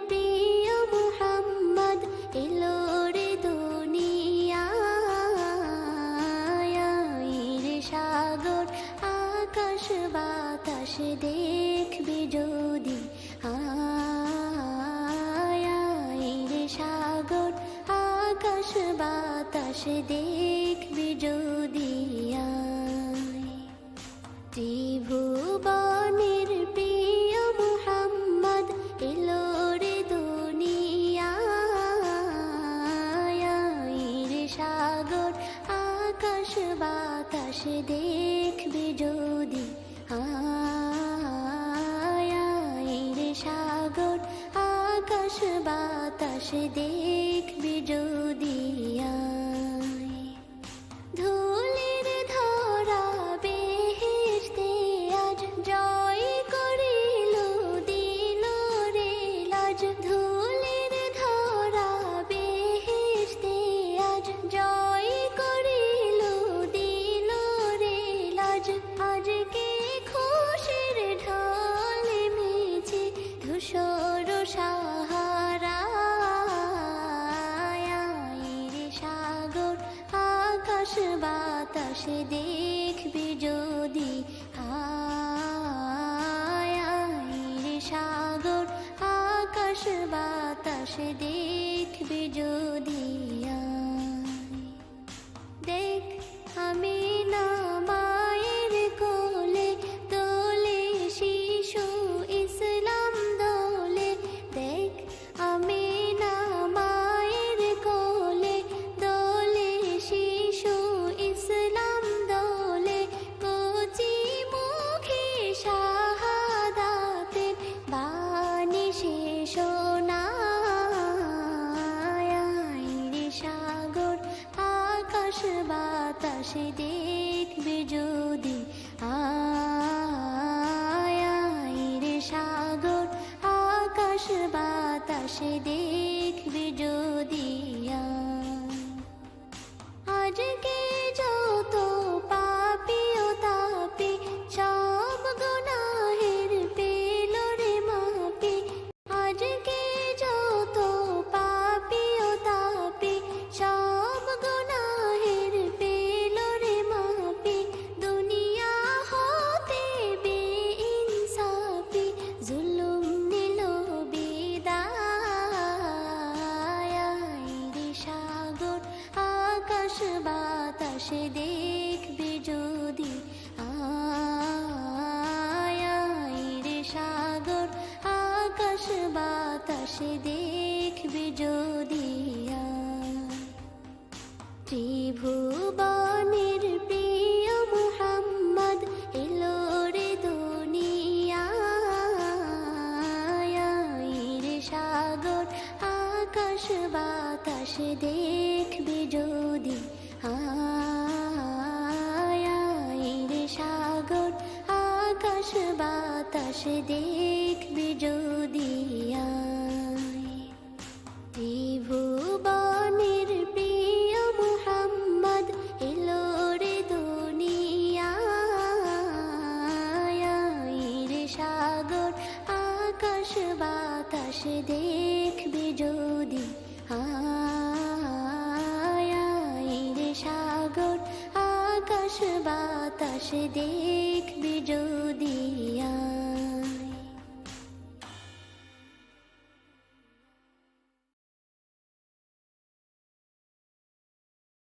প্রিয় মুহাম্মদ এলো রে দুনিয়ায়। রে সাগর আকাশ বাতাস দেখবি যদি, রে সাগর আকাশ বাতাস দেখবি যদি। ত্রিভুবনের প্রিয় মুহাম্মদ এলো রে দুনিয়ায়। রে সাগর আকাশ বাতাস দেখবি যদি, রে সাগর আকাশ বাতাস দেখবি যদি। ধুলির ধরা বেহেশতে আজ জয় করিল দিল রে লাজ। ধুলির ধরা বেহেশতে আজ জয় করিল দিল রে লাজ। আজকে খুশির ঢল মেছে ধূসর সাহারা। রে সাগর আকাশ বাতাস দেখবি যদি, রে সাগর আকাশ বাতাস দেখবি যদি। দেখ আমি না মায়ের কোলে দোলে শিশু ইসলাম দোলে। দেখ আমি না মায়ের কোলে দোলে শিশু ইসলাম দোলে। কচি মুখে শাহাদাতের বাণী সে শোনায়। রে সাগর আকাশ বাতাস দেখবি যদি, রে সাগর আকাশ বাতাস দেখবি যদি। আজকে যত পাপী ও তাপী সব গুনাহের পেল রে মাপি। আজকে যত পাপী ও তাপী সব গুনাহের পেল রে মাপি। দুনিয়া হতে বেইনসাফি জুলুম নিল বিদায়। রে সাগর আকাশ বাতাস দেখবি যদি, রে সাগর আকাশ বাতাস দেখবি যদি। ত্রিভুবনের প্রিয় মুহাম্মদ এলো রে দুনিয়ায়। রে সাগর আকাশ বাতাস দেখবি যদি, রে সাগর আকাশ বাতাস দেখবি যদি। ত্রিভুবনের প্রিয় মুহাম্মদ এলো রে দুনিয়ায়। রে সাগর আকাশ বাতাস দেখবি যদি, রে সাগর আকাশ বাতাস দেখবি যদি।